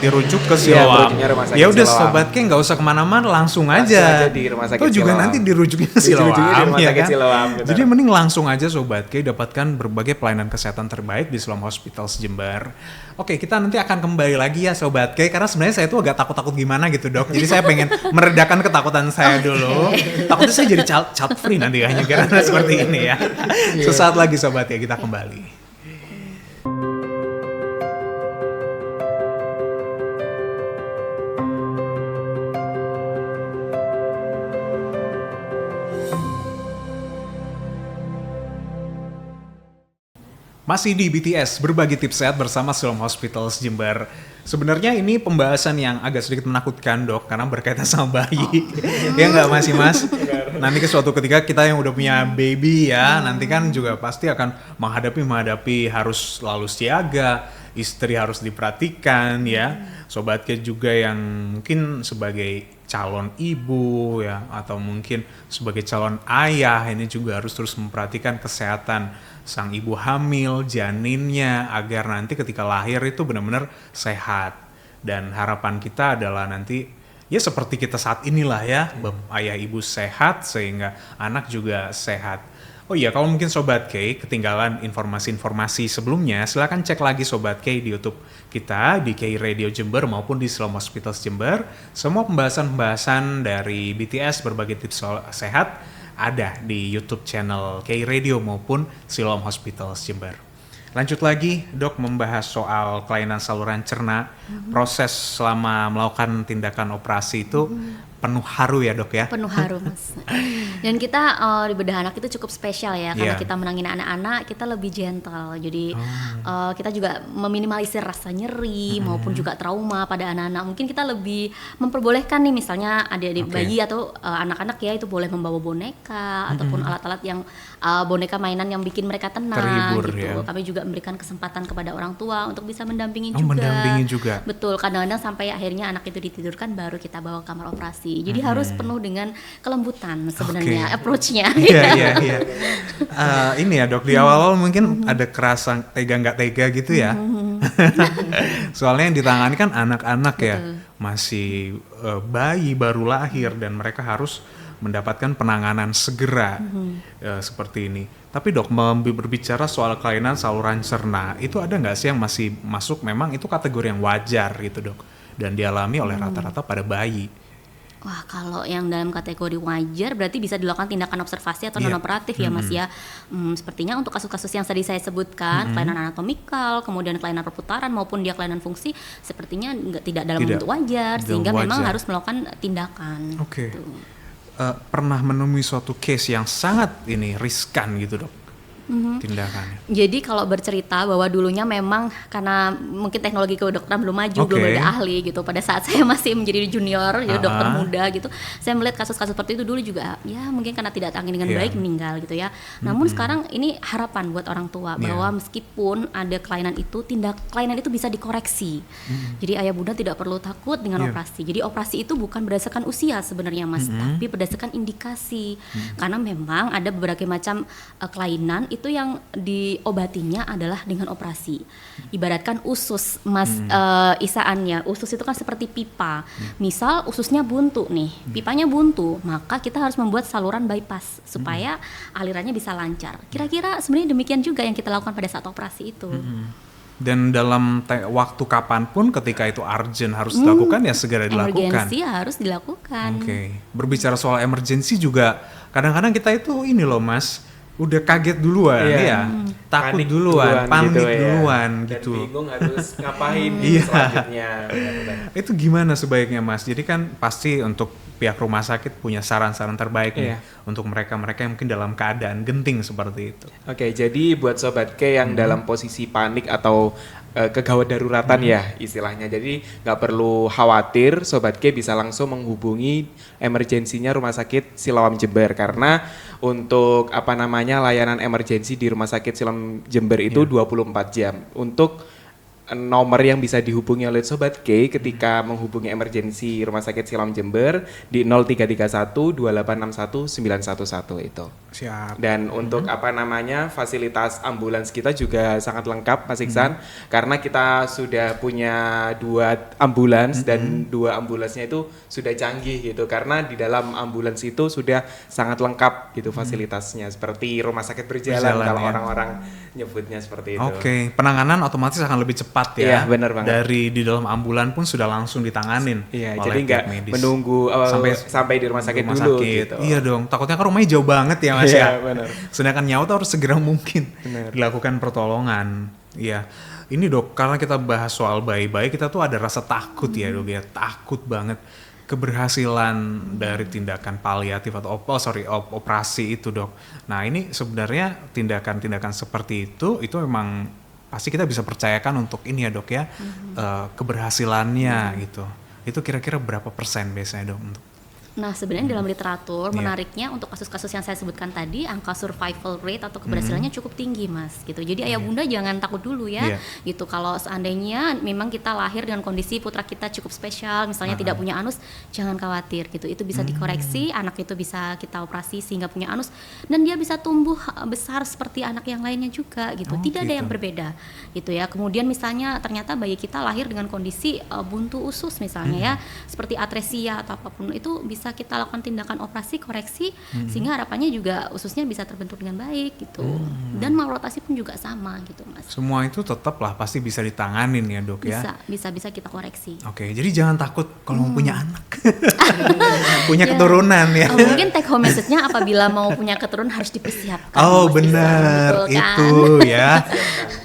dirujuk ke Siloam. Ya udah Sobat K nggak usah kemana-mana, langsung aja di Rumah Sakit Siloam. juga nanti dirujuknya ke Siloam. Siloam, jadi mending langsung aja Sobat K dapatkan berbagai pelayanan kesehatan terbaik di Siloam Hospital Jember. Oke, kita nanti akan kembali lagi ya Sobat K, karena sebenarnya saya tuh agak takut-takut gimana gitu Dok. Jadi saya pengen meredakan ketakutan saya dulu. Takutnya saya jadi child free nanti hanya karena seperti ini ya. Sesaat lagi Sobat K, kita kembali. Masih di BTS, berbagi tips sehat bersama Siloam Hospital Jember. Sebenarnya ini pembahasan yang agak sedikit menakutkan Dok, karena berkaitan sama bayi. Ya nggak Mas? Nanti ke suatu ketika kita yang udah punya baby ya, nanti kan juga pasti akan menghadapi harus selalu siaga, istri harus diperhatikan ya. Sobat K juga yang mungkin sebagai calon ibu ya, atau mungkin sebagai calon ayah ini juga harus terus memperhatikan kesehatan sang ibu hamil, janinnya, agar nanti ketika lahir itu benar-benar sehat. Dan harapan kita adalah nanti ya seperti kita saat inilah ya, ayah ibu sehat sehingga anak juga sehat. Oh iya, kalau mungkin Sobat K ketinggalan informasi-informasi sebelumnya, silakan cek lagi Sobat K di YouTube kita, di K Radio Jember maupun di Siloam Hospital Jember. Semua pembahasan-pembahasan dari BTS berbagai tips sehat ada di YouTube channel K Radio maupun Siloam Hospital Jember. Lanjut lagi, Dok, membahas soal kelainan saluran cerna. Proses selama melakukan tindakan operasi itu penuh haru ya Dok ya? Penuh haru Mas. Dan kita di bedah anak itu cukup spesial ya, karena kita menangin anak-anak, kita lebih gentle. Jadi kita juga meminimalisir rasa nyeri maupun juga trauma pada anak-anak. Mungkin kita lebih memperbolehkan nih, misalnya adik-adik bayi atau anak-anak ya, itu boleh membawa boneka ataupun alat-alat yang boneka mainan yang bikin mereka tenang. Terhibur, gitu. ya. Kami juga memberikan kesempatan kepada orang tua untuk bisa mendampingi juga. Betul, kadang-kadang sampai akhirnya anak itu ditidurkan baru kita bawa ke kamar operasi. Jadi harus penuh dengan kelembutan sebenarnya approach-nya. Iya. Ini ya Dok, di awal-awal mungkin ada kerasa tega nggak tega gitu ya. Soalnya yang ditangani kan anak-anak ya, masih bayi baru lahir dan mereka harus mendapatkan penanganan segera seperti ini. Tapi Dok, berbicara soal kelainan saluran cerna, itu ada nggak sih yang masih masuk memang itu kategori yang wajar gitu Dok, dan dialami oleh rata-rata pada bayi? Wah, kalau yang dalam kategori wajar berarti bisa dilakukan tindakan observasi atau non-operatif ya Mas ya. Sepertinya untuk kasus-kasus yang tadi saya sebutkan, kelainan anatomikal, kemudian kelainan perputaran maupun dia kelainan fungsi, sepertinya tidak dalam bentuk wajar, sehingga memang harus melakukan tindakan. Pernah menemui suatu case yang sangat riskan gitu Dok? tindakannya? Jadi kalau bercerita bahwa dulunya memang karena mungkin teknologi kedokteran belum maju, belum Oke. ada ahli gitu. Pada saat saya masih menjadi junior, jadi dokter muda gitu, saya melihat kasus-kasus seperti itu dulu juga ya mungkin karena tidak tangani dengan Iya. baik meninggal gitu ya. Namun sekarang ini harapan buat orang tua bahwa meskipun ada kelainan itu, kelainan itu bisa dikoreksi. Jadi ayah bunda tidak perlu takut dengan Iya. operasi. Jadi operasi itu bukan berdasarkan usia sebenarnya Mas, tapi berdasarkan indikasi. Karena memang ada berbagai macam kelainan itu yang diobatinya adalah dengan operasi. Ibaratkan usus Mas isaannya, usus itu kan seperti pipa. Misal ususnya buntu nih, pipanya buntu, maka kita harus membuat saluran bypass supaya alirannya bisa lancar. Kira-kira sebenarnya demikian juga yang kita lakukan pada saat operasi itu. Dan dalam waktu kapanpun ketika itu urgent harus dilakukan ya segera dilakukan. Emergensi harus dilakukan. Oke. Berbicara soal emergensi juga kadang-kadang kita itu ini loh Mas, udah kaget duluan ya. Takut Panik duluan, panik gitu ya. duluan Dan gitu. bingung harus ngapain Iya. selanjutnya. Benar-benar. Itu gimana sebaiknya Mas? Jadi kan pasti untuk pihak rumah sakit punya saran-saran terbaik nih Iya. untuk mereka-mereka yang mungkin dalam keadaan genting seperti itu. Oke, jadi buat Sobat K yang dalam posisi panik atau kegawat daruratan ya istilahnya. Jadi nggak perlu khawatir, Sobat K bisa langsung menghubungi emergensinya Rumah Sakit Siloam Jember karena untuk layanan emergensi di Rumah Sakit Siloam Jember itu 24 jam. Untuk nomor yang bisa dihubungi oleh Sobat K ketika menghubungi emergensi Rumah Sakit Siloam Jember di 0331 2861 911 itu. Siap. Dan untuk fasilitas ambulans kita juga sangat lengkap Mas Iksan karena kita sudah punya 2 ambulans dan 2 ambulansnya itu sudah canggih gitu karena di dalam ambulans itu sudah sangat lengkap gitu fasilitasnya seperti rumah sakit berjalan kalau ya. orang-orang nyebutnya seperti itu. Oke, penanganan otomatis akan lebih cepat ya. Iya, benar banget. Dari di dalam ambulan pun sudah langsung ditanganin. Iya, oleh jadi pihak nggak medis. menunggu sampai di rumah sakit dulu gitu. Iya dong, takutnya kan rumahnya jauh banget ya Mas Iya, ya. benar. Sedangkan nyawa tuh harus segera mungkin Benar. dilakukan pertolongan. Iya. Ini Dok, karena kita bahas soal bayi-bayi, kita tuh ada rasa takut ya Dok ya, takut banget keberhasilan dari tindakan paliatif atau operasi itu Dok. Nah ini sebenarnya tindakan-tindakan seperti itu memang pasti kita bisa percayakan untuk ini ya Dok ya, keberhasilannya gitu. Itu kira-kira berapa persen biasanya Dok untuk? Nah, sebenarnya dalam literatur Iya. menariknya untuk kasus-kasus yang saya sebutkan tadi, angka survival rate atau keberhasilannya cukup tinggi, Mas. Gitu. Jadi ayah bunda jangan takut dulu ya. Iya. Gitu. Kalau seandainya memang kita lahir dengan kondisi putra kita cukup spesial, misalnya tidak punya anus, jangan khawatir gitu. Itu bisa dikoreksi, anak itu bisa kita operasi sehingga punya anus dan dia bisa tumbuh besar seperti anak yang lainnya juga gitu. Oh, Tidak ada gitu. yang berbeda. Gitu ya. Kemudian misalnya ternyata bayi kita lahir dengan kondisi buntu usus misalnya ya, seperti atresia atau apapun itu bisa kita lakukan tindakan operasi koreksi sehingga harapannya juga ususnya bisa terbentuk dengan baik gitu. Dan mau rotasi pun juga sama gitu Mas. Semua itu tetap lah pasti bisa ditanganin ya Dok ya. Bisa kita koreksi. Oke, jadi jangan takut kalau mau punya anak. Punya keturunan ya. Mungkin take home message-nya apabila mau punya keturunan harus dipersiapkan. Oh Mas benar, Iksan, betul kan? itu ya.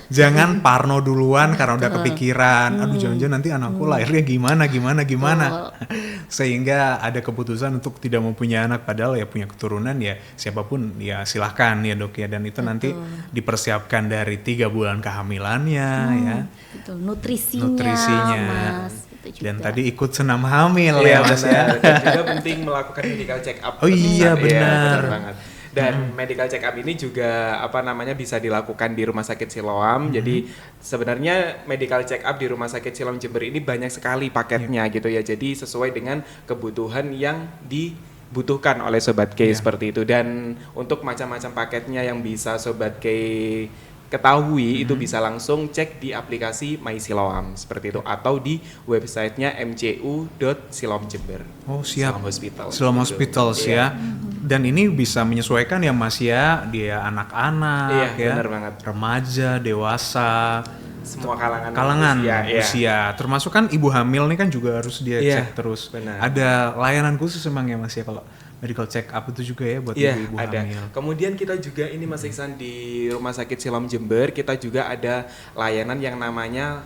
Jangan parno duluan karena udah kepikiran. Aduh jangan-jangan nanti anakku lahirnya gimana. Betul. Sehingga ada keputusan untuk tidak mempunyai anak padahal ya punya keturunan ya siapapun ya silahkan ya Dok ya. Dan itu nanti dipersiapkan dari 3 bulan kehamilannya ya. Betul. Nutrisinya, Mas. Itu juga. Dan tadi ikut senam hamil Iya, ya Mas ya. benar. Dan juga penting melakukan medical check up. Oh iya, benar. banget. Dan medical check up ini juga bisa dilakukan di Rumah Sakit Siloam. Jadi sebenarnya medical check up di Rumah Sakit Siloam Jember ini banyak sekali paketnya gitu ya. Jadi sesuai dengan kebutuhan yang dibutuhkan oleh Sobat K seperti itu. Dan untuk macam-macam paketnya yang bisa Sobat K ketahui itu bisa langsung cek di aplikasi My Siloam seperti itu atau di websitenya mcu.siloamjember. Oh siap. Siloam Hospital. Siloam Gitu. Hospital Iya. ya. Dan ini bisa menyesuaikan ya Mas ya, dia anak-anak Iya, ya, benar banget. remaja, dewasa, Semua kalangan usia, iya. termasuk kan ibu hamil nih kan juga harus dia Iya, cek terus. benar. Ada layanan khusus emang ya Mas ya kalau medical check up itu juga ya buat Iya, ibu-ibu ada. hamil. Kemudian kita juga ini Mas Iksan di Rumah Sakit Siloam Jember kita juga ada layanan yang namanya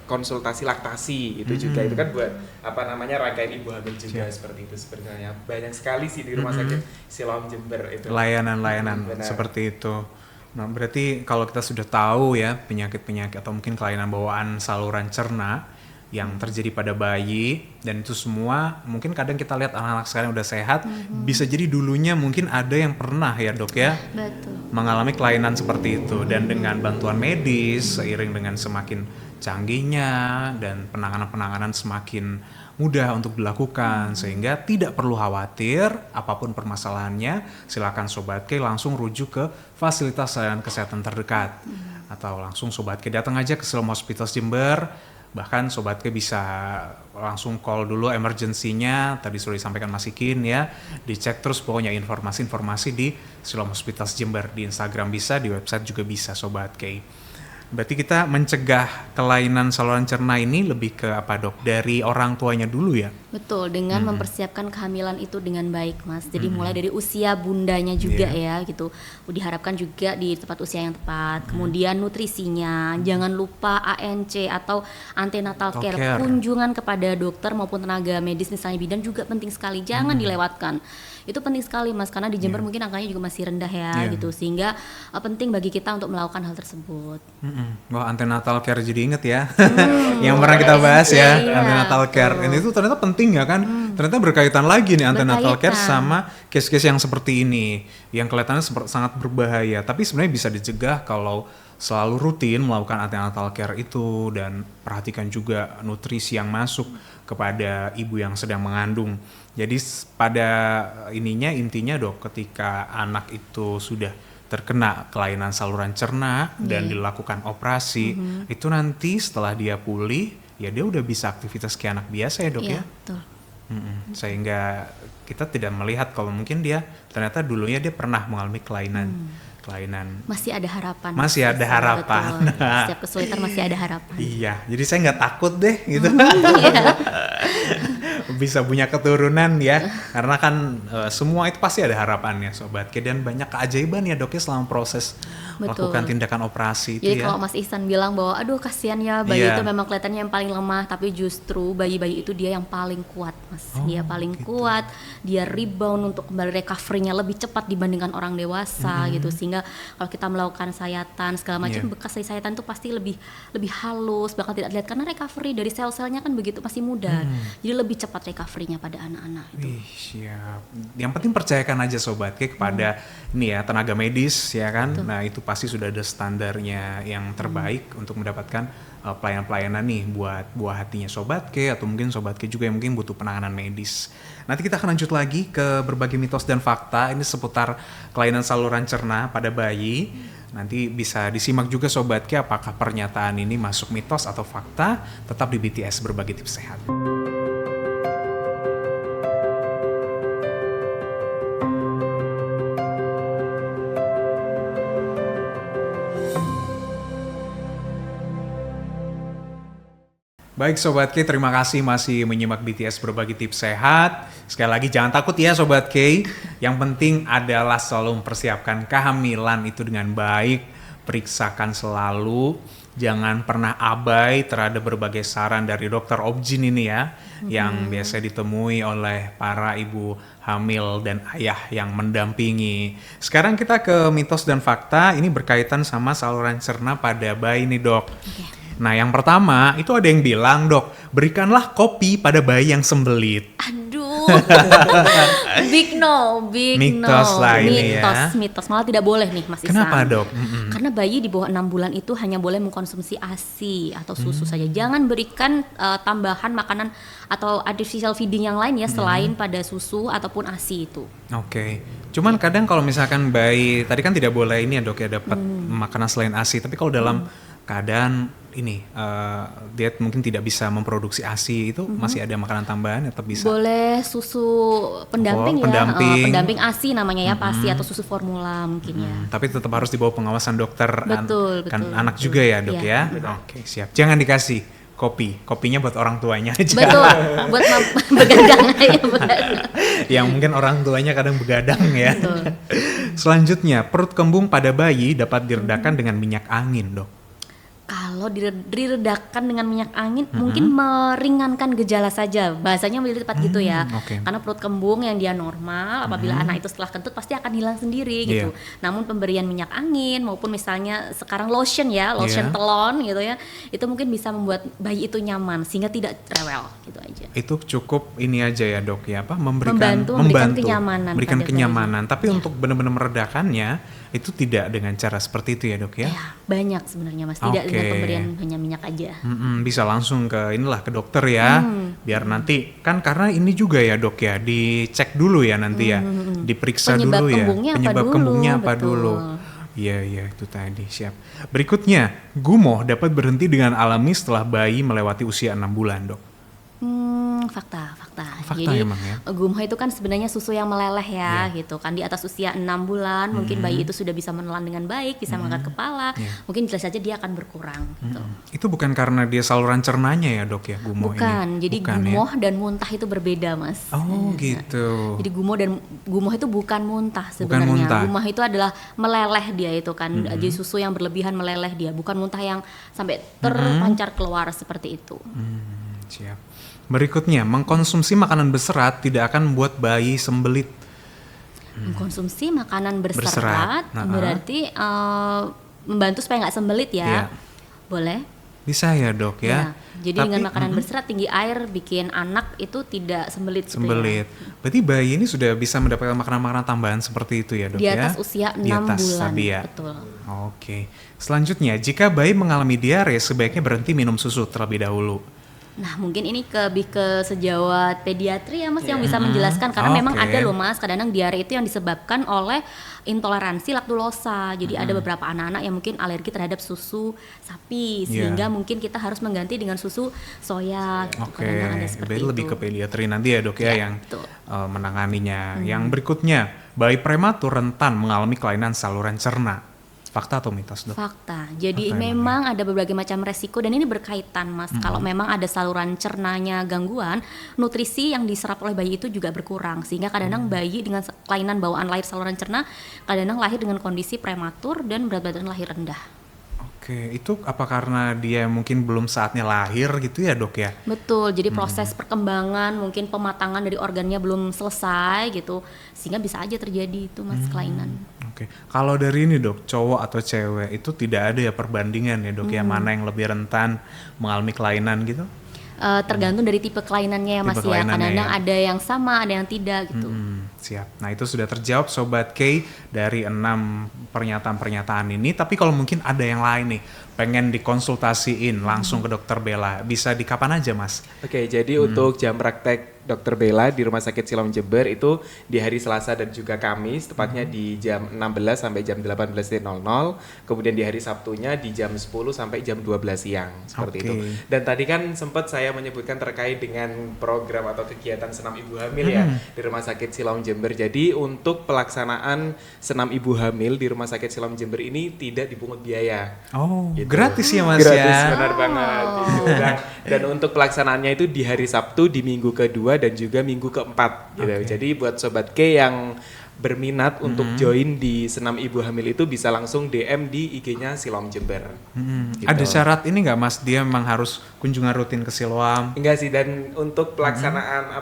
konsultasi laktasi itu juga itu kan buat rangkaian ibu hamil juga seperti itu sebenarnya banyak sekali sih di Rumah Sakit Siloam Jember itu Layanan-layanan Benar. seperti itu. Nah, berarti kalau kita sudah tahu ya penyakit-penyakit atau mungkin kelainan bawaan saluran cerna yang terjadi pada bayi, dan itu semua mungkin kadang kita lihat anak-anak sekarang udah sehat, bisa jadi dulunya mungkin ada yang pernah ya dok ya Betul. mengalami kelainan seperti itu, dan dengan bantuan medis seiring dengan semakin canggihnya dan penanganan-penanganan semakin mudah untuk dilakukan, sehingga tidak perlu khawatir apapun permasalahannya, silakan Sobat K langsung rujuk ke fasilitas layanan kesehatan terdekat, atau langsung Sobat K datang aja ke Siloam Hospital Jember. Bahkan Sobat K bisa langsung call dulu emergensinya, tadi sudah disampaikan Mas Ikin ya, dicek terus pokoknya informasi-informasi di Siloam Hospital Jember, di Instagram bisa, di website juga bisa Sobat K. Berarti kita mencegah kelainan saluran cerna ini lebih ke apa dok? Dari orang tuanya dulu ya? Betul, dengan mempersiapkan kehamilan itu dengan baik Mas. Jadi mulai dari usia bundanya juga ya gitu. Diharapkan juga di tempat usia yang tepat. Kemudian nutrisinya, jangan lupa ANC atau antenatal care. Kunjungan kepada dokter maupun tenaga medis misalnya bidan juga penting sekali, jangan dilewatkan. Itu penting sekali Mas, karena di Jember mungkin angkanya juga masih rendah ya gitu. Sehingga penting bagi kita untuk melakukan hal tersebut. Wah, antenatal care jadi inget ya. Yang pernah kita bahas ya, antenatal care. Ini tuh ternyata penting ya kan. Ternyata berkaitan lagi nih antenatal care sama case-case yang seperti ini, yang kelihatannya sangat berbahaya, tapi sebenarnya bisa dicegah kalau selalu rutin melakukan antenatal care itu, dan perhatikan juga nutrisi yang masuk kepada ibu yang sedang mengandung. Jadi pada intinya dok, ketika anak itu sudah terkena kelainan saluran cerna dan dilakukan operasi, itu nanti setelah dia pulih, ya dia udah bisa aktivitas kayak anak biasa ya dok ya. Betul. Sehingga kita tidak melihat kalau mungkin dia ternyata dulunya dia pernah mengalami kelainan. Masih ada harapan. Masih ada harapan. Betul. Setiap kesulitan masih ada harapan. Iya, jadi saya nggak takut deh gitu. Bisa punya keturunan ya, karena kan semua itu pasti ada harapannya Sobat K, dan banyak keajaiban ya dok ya selama proses melakukan tindakan operasi itu. Jadi kalau Mas Ihsan bilang bahwa aduh kasihan ya bayi itu memang kelihatannya yang paling lemah, tapi justru bayi-bayi itu dia yang paling kuat Mas. Dia paling kuat, dia rebound untuk kembali recovery-nya lebih cepat dibandingkan orang dewasa gitu. Sehingga kalau kita melakukan sayatan segala macam, bekas dari sayatan itu pasti lebih halus, bakal tidak terlihat karena recovery dari sel-selnya kan begitu masih muda. Jadi lebih cepat recovery-nya pada anak-anak itu. Wih, siap. Yang penting percayakan aja Sobat K kepada ini ya tenaga medis ya kan. Nah, itu pasti sudah ada standarnya yang terbaik untuk mendapatkan pelayanan-pelayanan nih buat buah hatinya Sobat K, atau mungkin Sobat K juga yang mungkin butuh penanganan medis. Nanti kita akan lanjut lagi ke berbagai mitos dan fakta ini seputar kelainan saluran cerna pada bayi. Nanti bisa disimak juga Sobat K apakah pernyataan ini masuk mitos atau fakta, tetap di BTS Berbagi Tips Sehat. Baik Sobat K, terima kasih masih menyimak BTS Berbagi Tips Sehat. Sekali lagi jangan takut ya Sobat K. Yang penting adalah selalu mempersiapkan kehamilan itu dengan baik. Periksakan selalu. Jangan pernah abai terhadap berbagai saran dari dokter Obgyn ini ya. Yang biasa ditemui oleh para ibu hamil dan ayah yang mendampingi. Sekarang kita ke mitos dan fakta. Ini berkaitan sama saluran cerna pada bayi nih dok. Nah, yang pertama itu ada yang bilang, dok, berikanlah kopi pada bayi yang sembelit. Aduh, big no. Mitos lah ini ya. Mitos, malah tidak boleh nih Mas Ihsan. Kenapa dok? Karena bayi di bawah 6 bulan itu hanya boleh mengkonsumsi ASI atau susu saja. Jangan berikan tambahan makanan atau artificial feeding yang lain ya selain pada susu ataupun ASI itu. Oke. Cuman kadang kalau misalkan bayi, tadi kan tidak boleh ini ya dok ya dapat makanan selain ASI. Tapi kalau dalam keadaan ini dia mungkin tidak bisa memproduksi ASI itu masih ada makanan tambahan atau bisa? Boleh susu pendamping pendamping ASI namanya ya, PASI atau susu formula mungkin ya. Tapi tetap harus di bawah pengawasan dokter betul, anak juga ya dok ya. Oke, siap. Jangan dikasih kopinya buat orang tuanya aja. Betul, buat begadang aja. Yang mungkin orang tuanya kadang begadang ya. Betul. Selanjutnya, perut kembung pada bayi dapat diredakan dengan minyak angin dok. Kalau diredakan dengan minyak angin mungkin meringankan gejala saja, bahasanya lebih tepat gitu ya. Karena perut kembung yang dia normal apabila anak itu setelah kentut pasti akan hilang sendiri gitu. Namun pemberian minyak angin maupun misalnya sekarang lotion telon gitu ya, itu mungkin bisa membuat bayi itu nyaman sehingga tidak rewel gitu aja. Itu cukup ini aja ya dok ya, memberikan kenyamanan. Memberikan kenyamanan. Tapi untuk benar-benar meredakannya itu tidak dengan cara seperti itu ya dok ya? Ya, banyak sebenarnya mas, tidak dengan pemberian hanya minyak aja. Bisa langsung ke ke dokter ya, biar nanti kan karena ini juga ya dok ya, dicek dulu ya nanti ya, diperiksa penyebab dulu ya, penyebab kembungnya apa betul. dulu. Iya itu tadi, siap. Berikutnya, gumoh dapat berhenti dengan alami setelah bayi melewati usia 6 bulan dok. Fakta. Jadi emang ya? Gumoh itu kan sebenarnya susu yang meleleh ya gitu kan, di atas usia 6 bulan mungkin bayi itu sudah bisa menelan dengan baik, bisa mengangkat kepala, mungkin jelas saja dia akan berkurang gitu. Itu bukan karena dia saluran cernanya ya dok ya, gumoh ini? Jadi gumoh dan muntah itu berbeda mas. Oh gitu. Jadi gumoh itu bukan muntah sebenarnya. Gumoh itu adalah meleleh dia itu kan, jadi susu yang berlebihan meleleh dia, bukan muntah yang sampai terpancar keluar seperti itu. Siap. Berikutnya, mengkonsumsi makanan berserat tidak akan membuat bayi sembelit. Mengkonsumsi makanan berserat. Berarti membantu supaya nggak sembelit ya. Boleh? Bisa ya dok ya. Jadi dengan makanan berserat tinggi air bikin anak itu tidak sembelit. Berarti bayi ini sudah bisa mendapatkan makanan-makanan tambahan seperti itu ya dok ya? Di atas usia 6 bulan. Ya? Betul. Oke. Selanjutnya, jika bayi mengalami diare sebaiknya berhenti minum susu terlebih dahulu. Nah mungkin ini lebih ke sejawat pediatri ya mas yang bisa menjelaskan, karena memang ada loh mas kadang-kadang diare itu yang disebabkan oleh intoleransi laktulosa. Jadi ada beberapa anak-anak yang mungkin alergi terhadap susu sapi sehingga mungkin kita harus mengganti dengan susu soya gitu. Berarti lebih ke pediatri nanti ya dok ya yang menanganinya. Yang berikutnya, bayi prematur rentan mengalami kelainan saluran cerna. Fakta atau mitos dok? Fakta. Jadi memang ada berbagai macam resiko dan ini berkaitan mas. Kalau memang ada saluran cernanya gangguan, nutrisi yang diserap oleh bayi itu juga berkurang. Sehingga kadang-kadang bayi dengan kelainan bawaan lahir saluran cerna kadang-kadang lahir dengan kondisi prematur dan berat badan lahir rendah. Oke, itu apa karena dia mungkin belum saatnya lahir gitu ya dok ya? Betul, jadi proses perkembangan mungkin pematangan dari organnya belum selesai gitu, sehingga bisa aja terjadi itu mas kelainan. Oke, kalau dari ini dok, cowok atau cewek itu tidak ada ya perbandingan ya dok ya, mana yang lebih rentan mengalami kelainan gitu? Tergantung dari tipe kelainannya ya mas ya, kadang-kadang ada yang sama, ada yang tidak gitu. Siap, nah itu sudah terjawab Sobat K dari 6 pernyataan-pernyataan ini. Tapi kalau mungkin ada yang lain nih, pengen dikonsultasiin langsung ke Dokter Bella, bisa di kapan aja mas? Oke, jadi untuk jam praktek Dokter Bella di Rumah Sakit Siloam Jember itu di hari Selasa dan juga Kamis, tepatnya di jam 16 sampai jam 18.00. Kemudian di hari Sabtunya di jam 10 sampai jam 12 siang, seperti itu. Dan tadi kan sempat saya menyebutkan terkait dengan program atau kegiatan senam ibu hamil ya di Rumah Sakit Siloam Jember. Jadi untuk pelaksanaan senam ibu hamil di Rumah Sakit Siloam Jember ini tidak dipungut biaya. Oh, gitu. Gratis ya mas gratis, ya? Gratis, benar banget. Gitu. Dan untuk pelaksanaannya itu di hari Sabtu, di minggu kedua dan juga minggu keempat gitu. Jadi buat Sobat K yang berminat untuk join di senam ibu hamil itu bisa langsung DM di IG-nya Siloam Jember. Gitu. Ada syarat ini nggak mas? Dia memang harus kunjungan rutin ke Siloam? Enggak sih, dan untuk pelaksanaan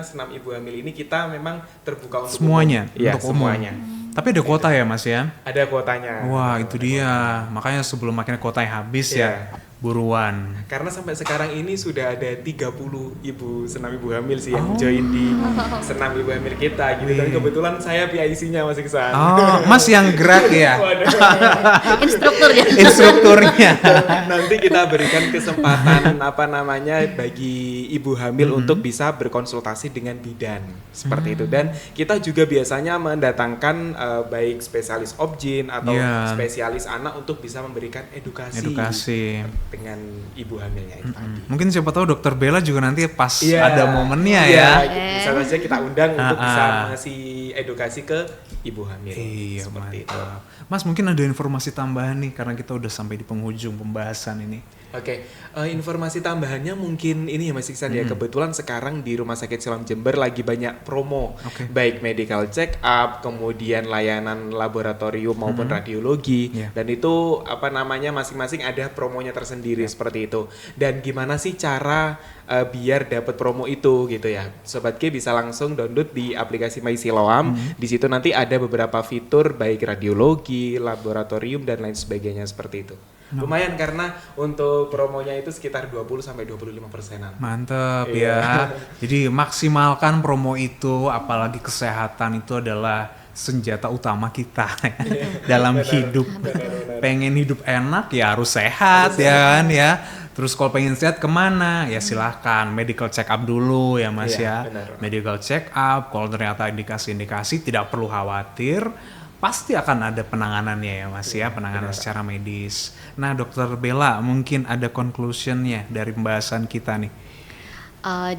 senam ibu hamil ini kita memang terbuka untuk semuanya, umum. untuk semuanya. Tapi ada kuota ya mas ya? Ada kuotanya. Wah itu dia, makanya sebelum makin kuotanya habis ya. Buruan. Karena sampai sekarang ini sudah ada 30 senam ibu hamil sih yang join di senam ibu hamil kita gitu. Dan kebetulan saya PIC-nya Mas Iksan. Oh, Mas yang gerak ya? Instrukturnya. Nanti kita berikan kesempatan bagi ibu hamil untuk bisa berkonsultasi dengan bidan seperti itu. Dan kita juga biasanya mendatangkan baik spesialis obgyn atau spesialis anak untuk bisa memberikan edukasi dengan ibu hamilnya itu tadi. Mungkin siapa tahu Dokter Bella juga nanti pas ada momennya ya. Bisa saja kita undang untuk bisa ngasih edukasi ke ibu hamil. Seperti itu. Mas mungkin ada informasi tambahan nih karena kita udah sampai di penghujung pembahasan ini. Oke, informasi tambahannya mungkin ini ya Mas Iksan ya, kebetulan sekarang di Rumah Sakit Siloam Jember lagi banyak promo, baik medical check up, kemudian layanan laboratorium maupun radiologi, dan itu apa namanya masing-masing ada promonya tersendiri seperti itu. Dan gimana sih cara biar dapat promo itu gitu ya? Sobat K bisa langsung download di aplikasi My Siloam. Di situ nanti ada beberapa fitur baik radiologi, laboratorium dan lain sebagainya seperti itu. Lumayan karena untuk promonya itu sekitar 20-25%. Mantep ya. Jadi maksimalkan promo itu, apalagi kesehatan itu adalah senjata utama kita dalam hidup. Pengen hidup enak ya harus sehat ya kan ya. Terus kalau pengen sehat kemana? Ya silahkan medical check up dulu ya Mas ya. Benar. Medical check up, kalau ternyata indikasi-indikasi tidak perlu khawatir. Pasti akan ada penanganannya ya Mas ya, penanganan secara medis. Nah Dokter Bella mungkin ada conclusionnya dari pembahasan kita nih.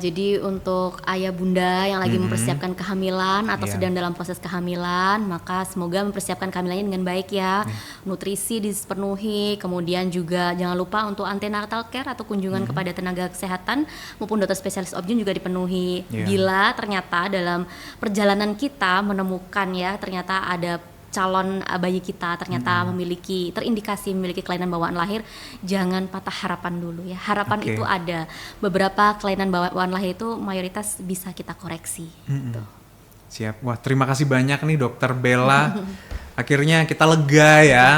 Jadi untuk ayah bunda yang lagi mempersiapkan kehamilan atau sedang dalam proses kehamilan, maka semoga mempersiapkan kehamilannya dengan baik ya. Nutrisi dipenuhi, kemudian juga jangan lupa untuk antenatal care atau kunjungan kepada tenaga kesehatan maupun dokter spesialis obgyn juga dipenuhi. Bila ternyata dalam perjalanan kita menemukan ya ternyata ada calon bayi kita ternyata terindikasi memiliki kelainan bawaan lahir, jangan patah harapan dulu ya. Harapan itu ada. Beberapa kelainan bawaan lahir itu mayoritas bisa kita koreksi. Gitu. Siap. Wah, terima kasih banyak nih Dokter Bella. Akhirnya kita lega ya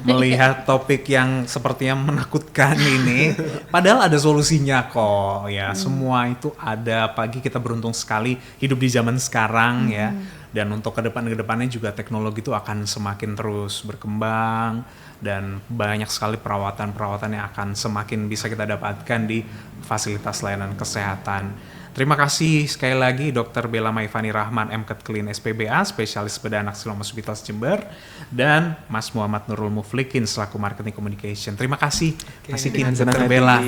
melihat topik yang sepertinya menakutkan ini. Padahal ada solusinya kok ya. Semua itu ada. Pagi kita beruntung sekali hidup di zaman sekarang ya. Dan untuk kedepannya juga teknologi itu akan semakin terus berkembang. Dan banyak sekali perawatan-perawatan yang akan semakin bisa kita dapatkan di fasilitas layanan kesehatan. Terima kasih sekali lagi Dr. Bella Maifani Rahman, MKet Clean SPBA, spesialis bedah anak Siloam Hospital Jember, dan Mas Muhammad Nurul Muflikin selaku Marketing Communication. Terima kasih, Mas Ikin, Dr. Bella.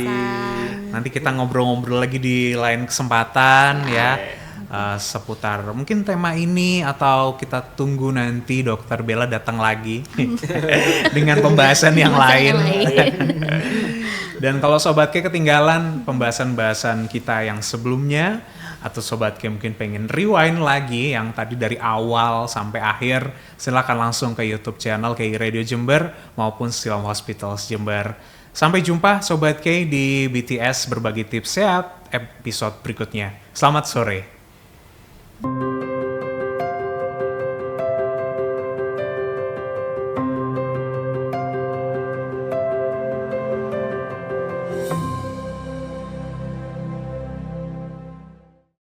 Nanti kita ngobrol-ngobrol lagi di lain kesempatan ya, seputar mungkin tema ini, atau kita tunggu nanti Dr. Bella datang lagi dengan pembahasan yang lain. Dan kalau Sobat K ketinggalan pembahasan-bahasan kita yang sebelumnya, atau Sobat K mungkin pengen rewind lagi yang tadi dari awal sampai akhir, silakan langsung ke YouTube channel KI Radio Jember maupun Siloam Hospitals Jember. Sampai jumpa Sobat K di BTS Berbagi Tips Sehat episode berikutnya. Selamat sore.